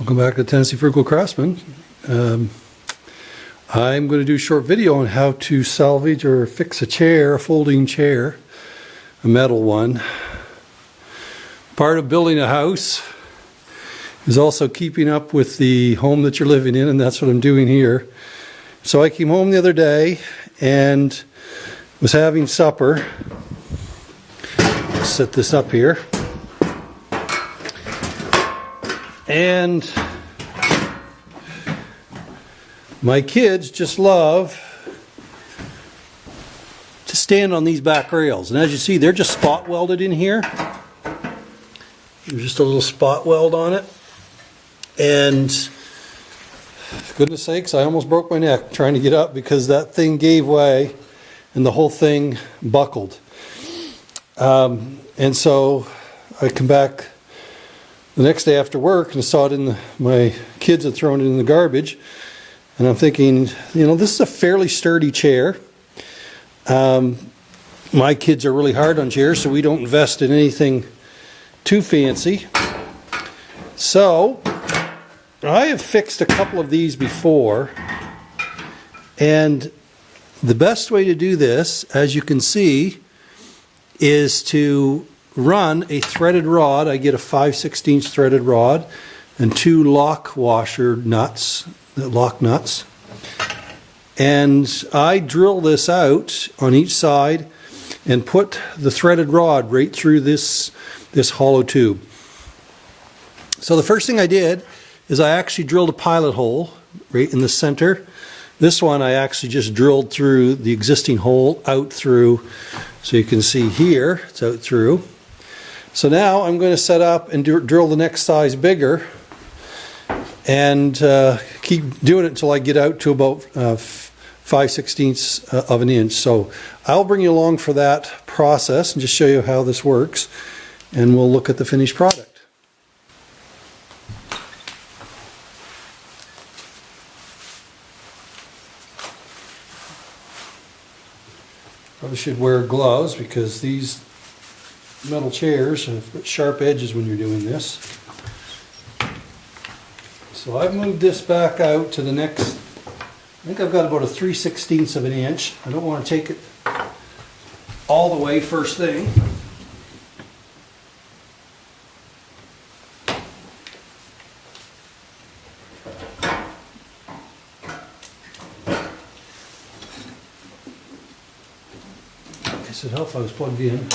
Welcome back to Tennessee Frugal Craftsman. I'm going to do a short video on how to salvage or fix a chair, a folding chair, a metal one. Part of building a house is also keeping up with the home that you're living in, and that's what I'm doing here. So I came home the other day and was having supper. Set this up here. And my kids just love to stand on these back rails. And as you see, they're just spot welded in here. There's just a little spot weld on it. And goodness sakes, I almost broke my neck trying to get up because that thing gave way and the whole thing buckled. And so I come back the next day after work and saw it my kids had thrown it in the garbage. And I'm thinking, you know, this is a fairly sturdy chair. My kids are really hard on chairs, so we don't invest in anything too fancy. So I have fixed a couple of these before. And the best way to do this, as you can see, is to run a threaded rod. I get a 5/16 threaded rod and two lock washer nuts, lock nuts. And I drill this out on each side and put the threaded rod right through this hollow tube. So the first thing I did is I actually drilled a pilot hole right in the center. This one I actually just drilled through the existing hole out through. So you can see here, it's out through. So now I'm going to set up and drill the next size bigger and keep doing it until I get out to about 5/16 of an inch. So I'll bring you along for that process and just show you how this works, and we'll look at the finished product. Probably should wear gloves because these metal chairs have got sharp edges when you're doing this. So I've moved this back out to the next, I think I've got about a 3/16 of an inch. I don't want to take it all the way first thing. I guess it'd help if I was plugged in.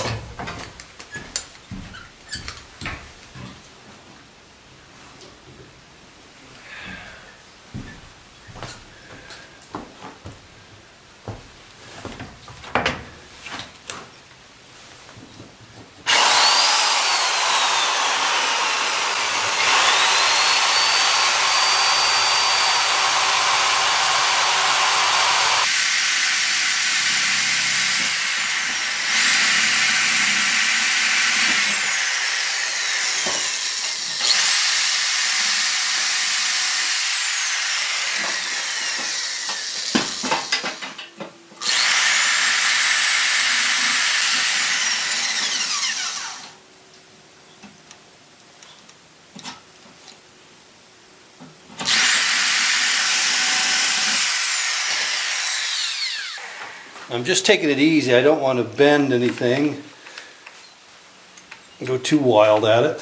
I'm just taking it easy. I don't want to bend anything and go too wild at it.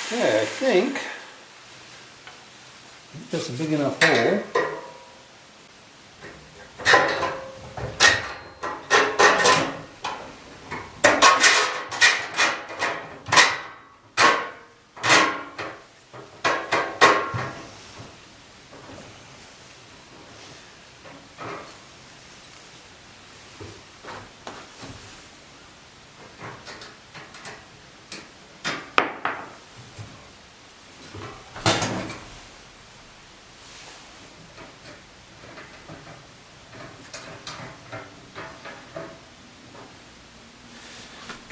Okay, I think That's a big enough hole.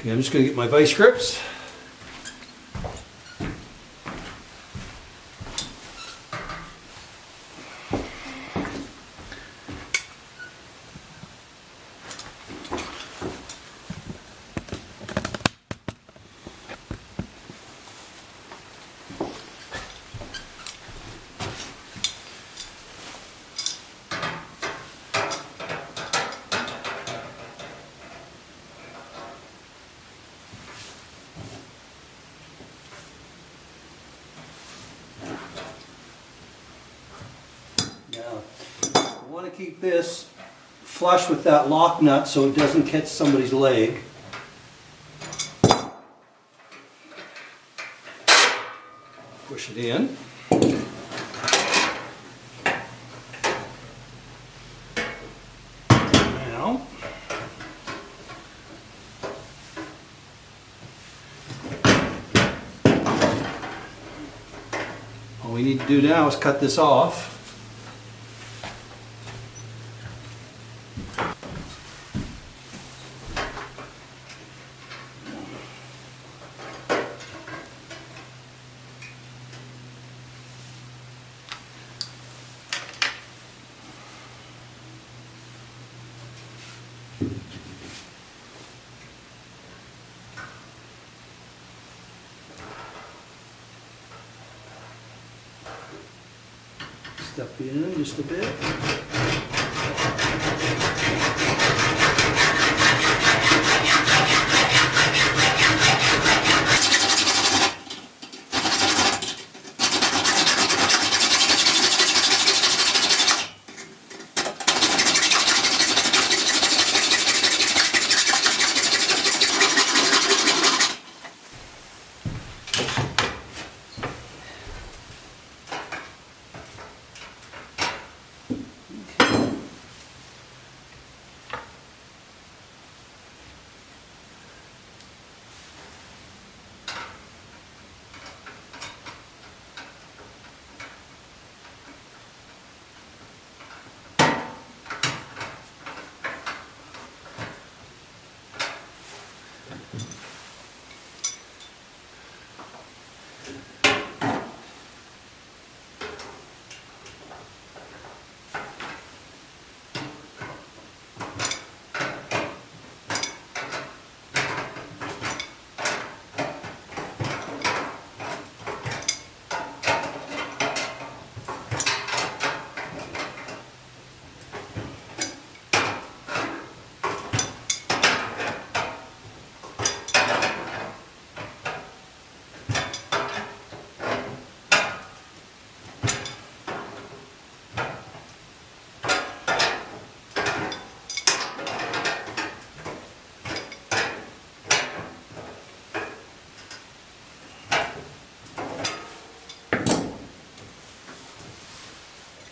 Okay, I'm just going to get my vice grips. Now, I want to keep this flush with that lock nut so it doesn't catch somebody's leg. Push it in. Now, all we need to do now is cut this off. Step in just a bit.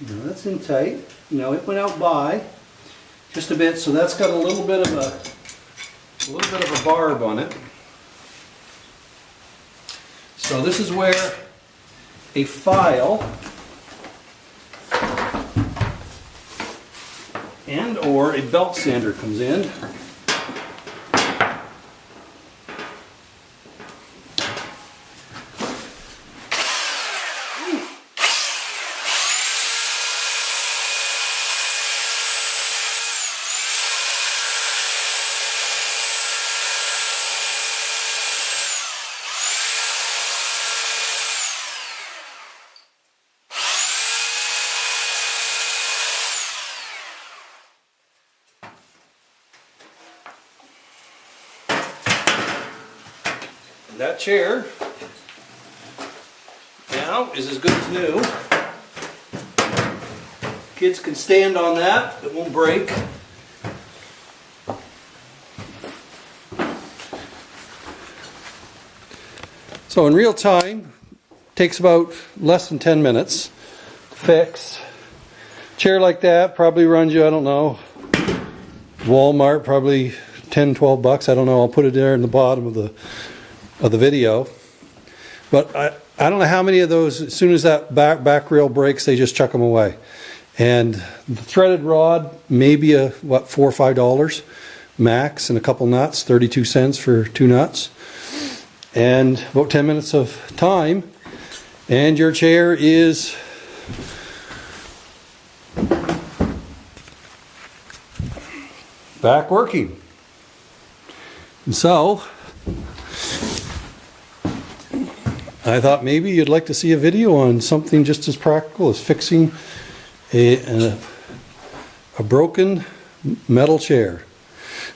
Now that's in tight. Now it went out by just a bit, so that's got a little bit of a barb on it. So this is where a file and or a belt sander comes in. That chair now is as good as new. Kids can stand on that, it won't break. So in real time, takes about less than 10 minutes to fix. Chair like that probably runs you, I don't know, Walmart, probably 10, 12 bucks. I don't know. I'll put it there in the bottom of the video. But I don't know how many of those, as soon as that back rail breaks, they just chuck them away. And the threaded rod, maybe $4 or $5 max, and a couple nuts, 32 cents for 2 nuts. And about 10 minutes of time, and your chair is back working. And so I thought maybe you'd like to see a video on something just as practical as fixing a broken metal chair.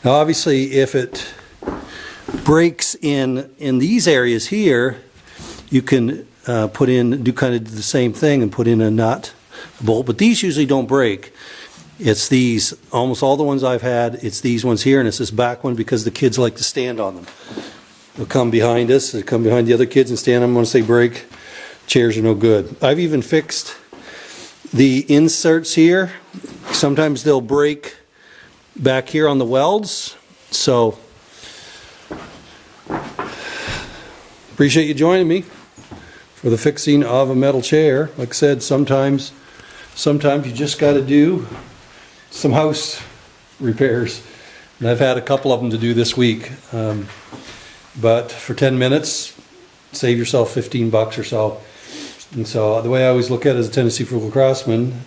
Now obviously if it breaks in these areas here, you can do kind of the same thing and put in a nut, bolt, but these usually don't break. It's these, almost all the ones I've had, it's these ones here, and it's this back one because the kids like to stand on them. They'll come behind us, they come behind the other kids and stand on them. Once they break, chairs are no good. I've even fixed the inserts here. Sometimes they'll break back here on the welds, so appreciate you joining me for the fixing of a metal chair. Like I said, sometimes you just got to do some house repairs, and I've had a couple of them to do this week. But for 10 minutes, save yourself 15 bucks or so. And so the way I always look at it as a Tennessee Frugal Craftsman,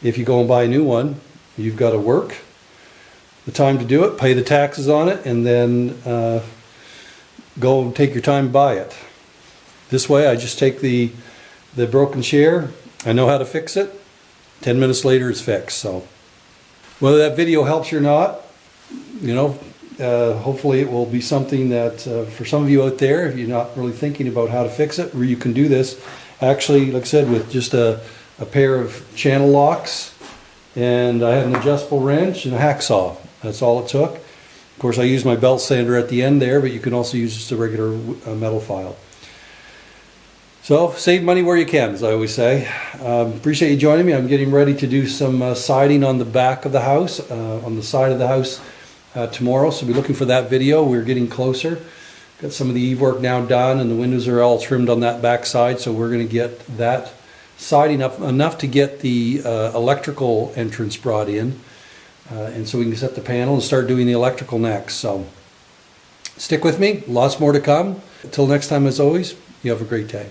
if you go and buy a new one, you've got to work the time to do it, pay the taxes on it, and then go and take your time and buy it. This way I just take the broken chair, I know how to fix it, 10 minutes later it's fixed. So whether that video helps you or not, hopefully it will be something that for some of you out there, if you're not really thinking about how to fix it, where you can do this actually, like I said, with just a pair of channel locks, and I had an adjustable wrench and a hacksaw. That's all it took. Of course I used my belt sander at the end there, but you can also use just a regular metal file. So save money where you can, as I always say. Appreciate you joining me. I'm getting ready to do some siding on the back of the house, on the side of the house tomorrow. So be looking for that video. We're getting closer. Got some of the eave work now done, and the windows are all trimmed on that back side. So we're going to get that siding up enough to get the electrical entrance brought in. And so we can set the panel and start doing the electrical next. So stick with me. Lots more to come. Until next time, as always, you have a great day.